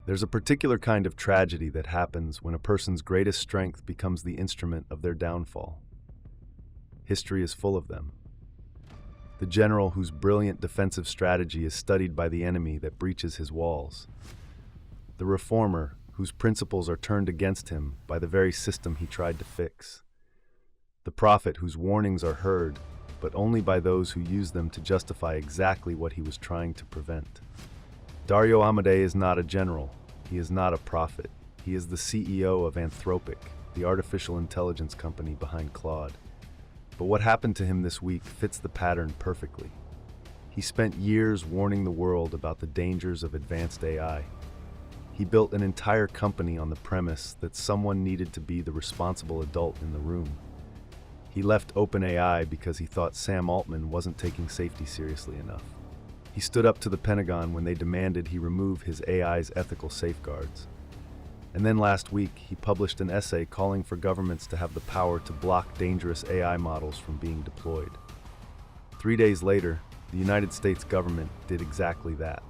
There's a particular kind of tragedy that happens when a person's greatest strength becomes the instrument of their downfall. History is full of them. The general whose brilliant defensive strategy is studied by the enemy that breaches his walls. The reformer whose principles are turned against him by the very system he tried to fix. The prophet whose warnings are heard, but only by those who use them to justify exactly what he was trying to prevent. Dario Amodei is not a general. He is not a prophet. He is the CEO of Anthropic, the artificial intelligence company behind Claude. But what happened to him this week fits the pattern perfectly. He spent years warning the world about the dangers of advanced AI. He built an entire company on the premise that someone needed to be the responsible adult in the room. He left OpenAI because he thought Sam Altman wasn't taking safety seriously enough. He stood up to the Pentagon when they demanded he remove his AI's ethical safeguards. And then last week, he published an essay calling for governments to have the power to block dangerous AI models from being deployed. 3 days later, the United States government did exactly that.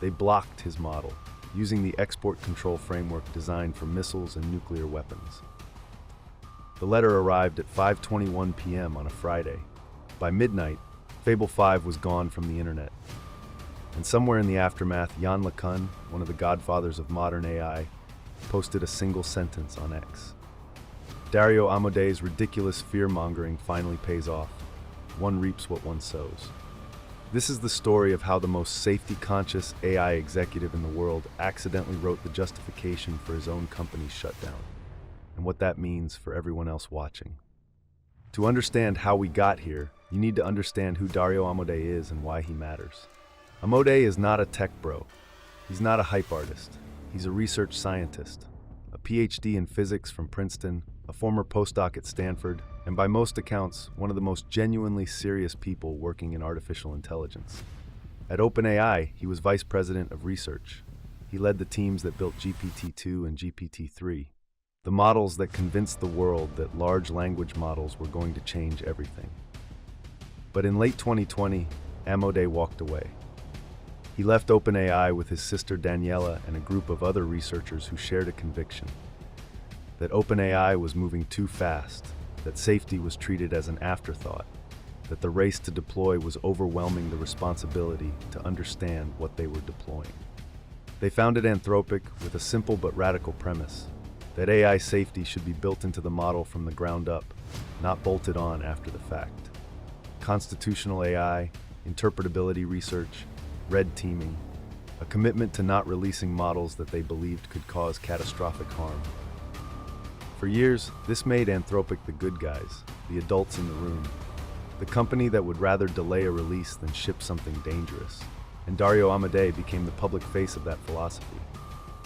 They blocked his model, using the export control framework designed for missiles and nuclear weapons. The letter arrived at 5:21 p.m. on a Friday. By midnight, Fable 5 was gone from the internet. And somewhere in the aftermath, Yann LeCun, one of the godfathers of modern AI, posted a single sentence on X. Dario Amodei's ridiculous fear-mongering finally pays off. One reaps what one sows. This is the story of how the most safety-conscious AI executive in the world accidentally wrote the justification for his own company's shutdown, and what that means for everyone else watching. To understand how we got here, you need to understand who Dario Amodei is and why he matters. Amodei is not a tech bro. He's not a hype artist. He's a research scientist, a PhD in physics from Princeton, a former postdoc at Stanford, and by most accounts, one of the most genuinely serious people working in artificial intelligence. At OpenAI, he was vice president of research. He led the teams that built GPT-2 and GPT-3, the models that convinced the world that large language models were going to change everything. But in late 2020, Amodei walked away. He left OpenAI with his sister Daniela and a group of other researchers who shared a conviction that OpenAI was moving too fast, that safety was treated as an afterthought, that the race to deploy was overwhelming the responsibility to understand what they were deploying. They founded Anthropic with a simple but radical premise, that AI safety should be built into the model from the ground up, not bolted on after the fact. Constitutional AI, interpretability research, red teaming, a commitment to not releasing models that they believed could cause catastrophic harm. For years, this made Anthropic the good guys, the adults in the room, the company that would rather delay a release than ship something dangerous. And Dario Amodei became the public face of that philosophy.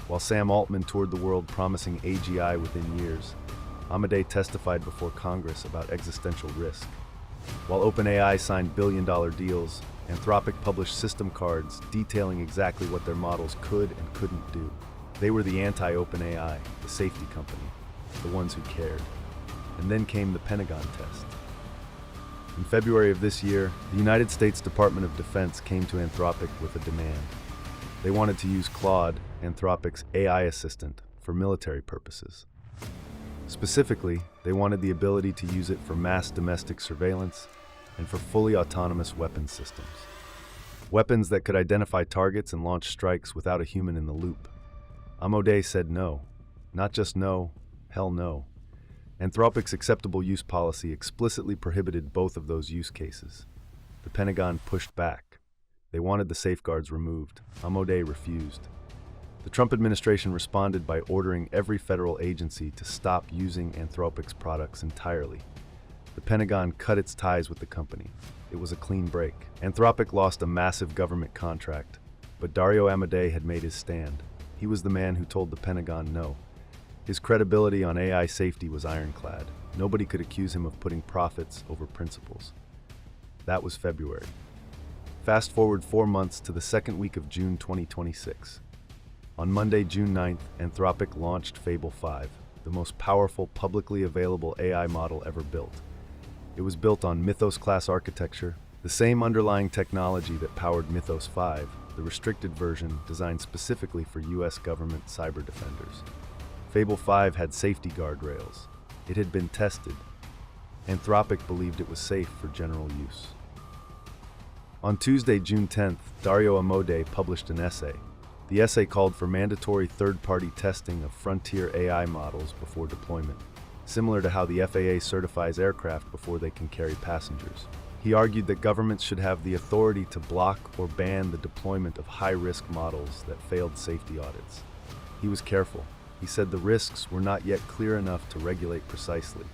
While Sam Altman toured the world promising AGI within years, Amodei testified before Congress about existential risk. While OpenAI signed billion-dollar deals, Anthropic published system cards detailing exactly what their models could and couldn't do. They were the anti-OpenAI, the safety company, the ones who cared. And then came the Pentagon test. In February of this year, the United States Department of Defense came to Anthropic with a demand. They wanted to use Claude, Anthropic's AI assistant, for military purposes. Specifically, they wanted the ability to use it for mass domestic surveillance and for fully autonomous weapons systems. Weapons that could identify targets and launch strikes without a human in the loop. Amodei said no. Not just no, hell no. Anthropic's acceptable use policy explicitly prohibited both of those use cases. The Pentagon pushed back. They wanted the safeguards removed. Amodei refused. The Trump administration responded by ordering every federal agency to stop using Anthropic's products entirely. The Pentagon cut its ties with the company. It was a clean break. Anthropic lost a massive government contract, but Dario Amodei had made his stand. He was the man who told the Pentagon no. His credibility on AI safety was ironclad. Nobody could accuse him of putting profits over principles. That was February. Fast forward 4 months to the second week of June 2026. On Monday, June 9th, Anthropic launched Fable 5, the most powerful publicly available AI model ever built. It was built on Mythos-class architecture, the same underlying technology that powered Mythos 5, the restricted version designed specifically for US government cyber defenders. Fable 5 had safety guardrails. It had been tested. Anthropic believed it was safe for general use. On Tuesday, June 10th, Dario Amodei published an essay. The essay called for mandatory third-party testing of frontier AI models before deployment, similar to how the FAA certifies aircraft before they can carry passengers. He argued that governments should have the authority to block or ban the deployment of high-risk models that failed safety audits. He was careful. He said the risks were not yet clear enough to regulate precisely,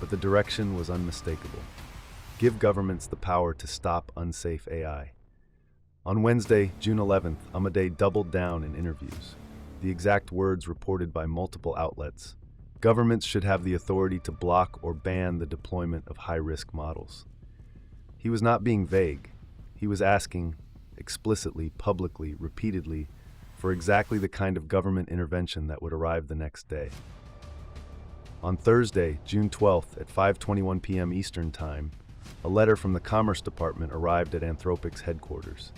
but the direction was unmistakable. Give governments the power to stop unsafe AI. On Wednesday, June 11th, Amodei doubled down in interviews. The exact words reported by multiple outlets. Governments should have the authority to block or ban the deployment of high-risk models. He was not being vague. He was asking, explicitly, publicly, repeatedly, for exactly the kind of government intervention that would arrive the next day. On Thursday, June 12th at 5:21 p.m. Eastern Time, a letter from the Commerce Department arrived at Anthropic's headquarters.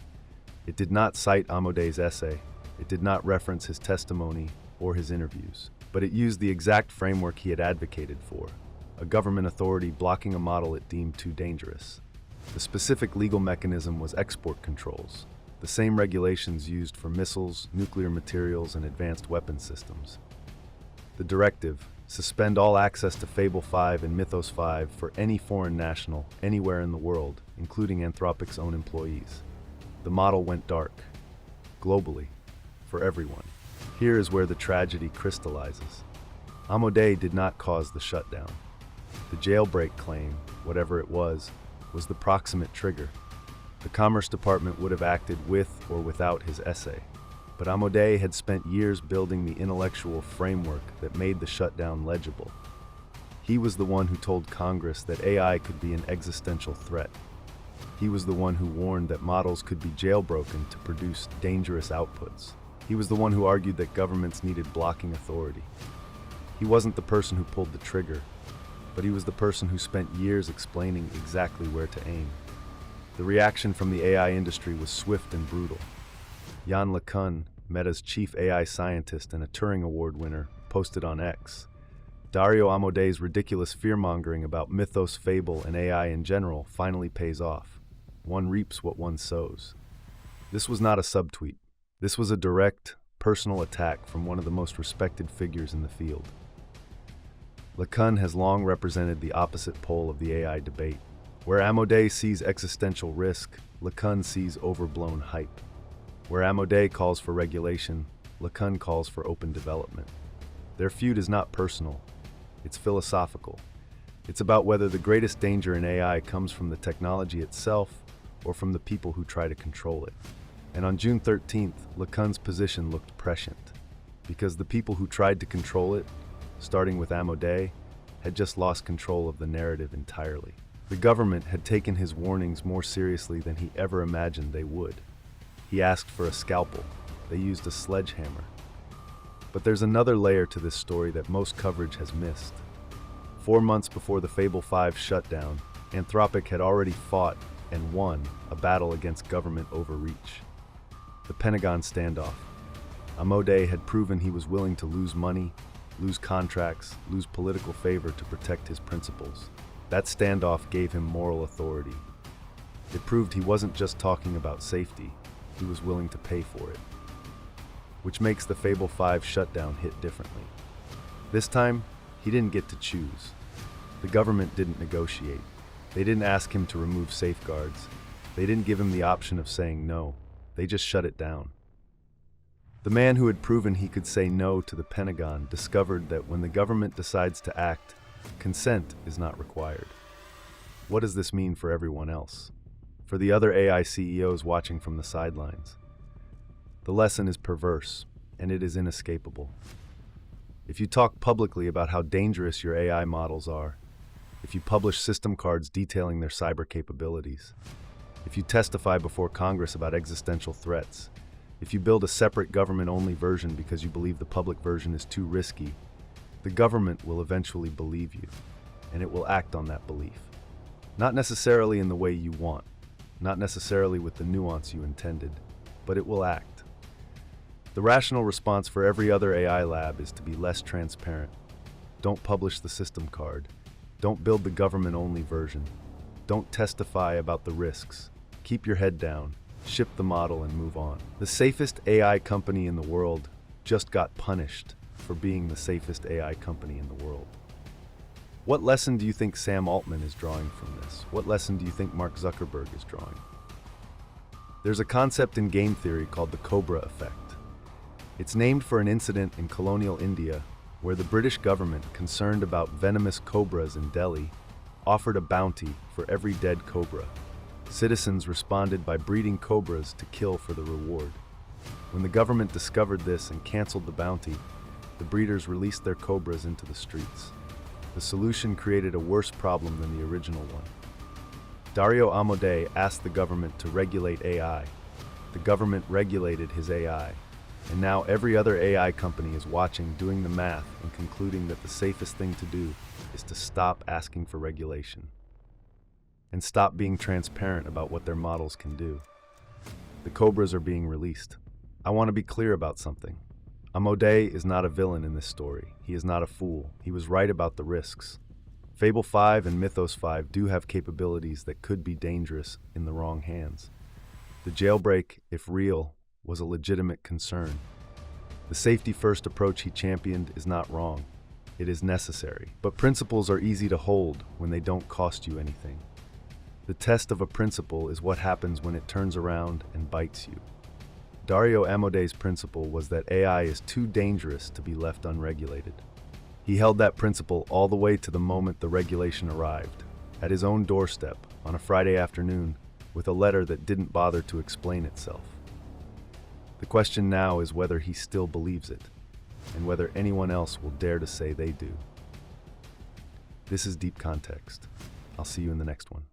It did not cite Amodei's essay, it did not reference his testimony or his interviews, but it used the exact framework he had advocated for, a government authority blocking a model it deemed too dangerous. The specific legal mechanism was export controls, the same regulations used for missiles, nuclear materials, and advanced weapons systems. The directive: suspend all access to Fable 5 and Mythos 5 for any foreign national, anywhere in the world, including Anthropic's own employees. The model went dark, globally, for everyone. Here is where the tragedy crystallizes. Amodei did not cause the shutdown. The jailbreak claim, whatever it was the proximate trigger. The Commerce Department would have acted with or without his essay. But Amodei had spent years building the intellectual framework that made the shutdown legible. He was the one who told Congress that AI could be an existential threat. He was the one who warned that models could be jailbroken to produce dangerous outputs. He was the one who argued that governments needed blocking authority. He wasn't the person who pulled the trigger, but he was the person who spent years explaining exactly where to aim. The reaction from the AI industry was swift and brutal. Yann LeCun, Meta's chief AI scientist and a Turing Award winner, posted on X, Dario Amodei's ridiculous fear-mongering about Mythos, Fable, and AI in general finally pays off. One reaps what one sows. This was not a subtweet. This was a direct, personal attack from one of the most respected figures in the field. LeCun has long represented the opposite pole of the AI debate. Where Amodei sees existential risk, LeCun sees overblown hype. Where Amodei calls for regulation, LeCun calls for open development. Their feud is not personal, it's philosophical. It's about whether the greatest danger in AI comes from the technology itself or from the people who try to control it. And on June 13th, LeCun's position looked prescient, because the people who tried to control it, starting with Amodei, had just lost control of the narrative entirely. The government had taken his warnings more seriously than he ever imagined they would. He asked for a scalpel. They used a sledgehammer. But there's another layer to this story that most coverage has missed. 4 months before the Fable 5 shutdown, Anthropic had already fought and won a battle against government overreach. The Pentagon standoff. Amodei had proven he was willing to lose money, lose contracts, lose political favor to protect his principles. That standoff gave him moral authority. It proved he wasn't just talking about safety, he was willing to pay for it. Which makes the Fable 5 shutdown hit differently. This time, he didn't get to choose. The government didn't negotiate. They didn't ask him to remove safeguards. They didn't give him the option of saying no. They just shut it down. The man who had proven he could say no to the Pentagon discovered that when the government decides to act, consent is not required. What does this mean for everyone else? For the other AI CEOs watching from the sidelines? The lesson is perverse, and it is inescapable. If you talk publicly about how dangerous your AI models are, if you publish system cards detailing their cyber capabilities, if you testify before Congress about existential threats, if you build a separate government-only version because you believe the public version is too risky, the government will eventually believe you, and it will act on that belief. Not necessarily in the way you want, not necessarily with the nuance you intended, but it will act. The rational response for every other AI lab is to be less transparent. Don't publish the system card. Don't build the government-only version. Don't testify about the risks. Keep your head down, ship the model, and move on. The safest AI company in the world just got punished for being the safest AI company in the world. What lesson do you think Sam Altman is drawing from this? What lesson do you think Mark Zuckerberg is drawing? There's a concept in game theory called the Cobra effect. It's named for an incident in colonial India where the British government, concerned about venomous cobras in Delhi, offered a bounty for every dead cobra. Citizens responded by breeding cobras to kill for the reward. When the government discovered this and canceled the bounty, the breeders released their cobras into the streets. The solution created a worse problem than the original one. Dario Amodei asked the government to regulate AI. The government regulated his AI. And now every other AI company is watching, doing the math, and concluding that the safest thing to do is to stop asking for regulation and stop being transparent about what their models can do. The cobras are being released. I want to be clear about something. Amodei is not a villain in this story. He is not a fool. He was right about the risks. Fable 5 and Mythos 5 do have capabilities that could be dangerous in the wrong hands. The jailbreak, if real, was a legitimate concern. The safety-first approach he championed is not wrong. It is necessary. But principles are easy to hold when they don't cost you anything. The test of a principle is what happens when it turns around and bites you. Dario Amodei's principle was that AI is too dangerous to be left unregulated. He held that principle all the way to the moment the regulation arrived, at his own doorstep, on a Friday afternoon, with a letter that didn't bother to explain itself. The question now is whether he still believes it, and whether anyone else will dare to say they do. This is Deep Context. I'll see you in the next one.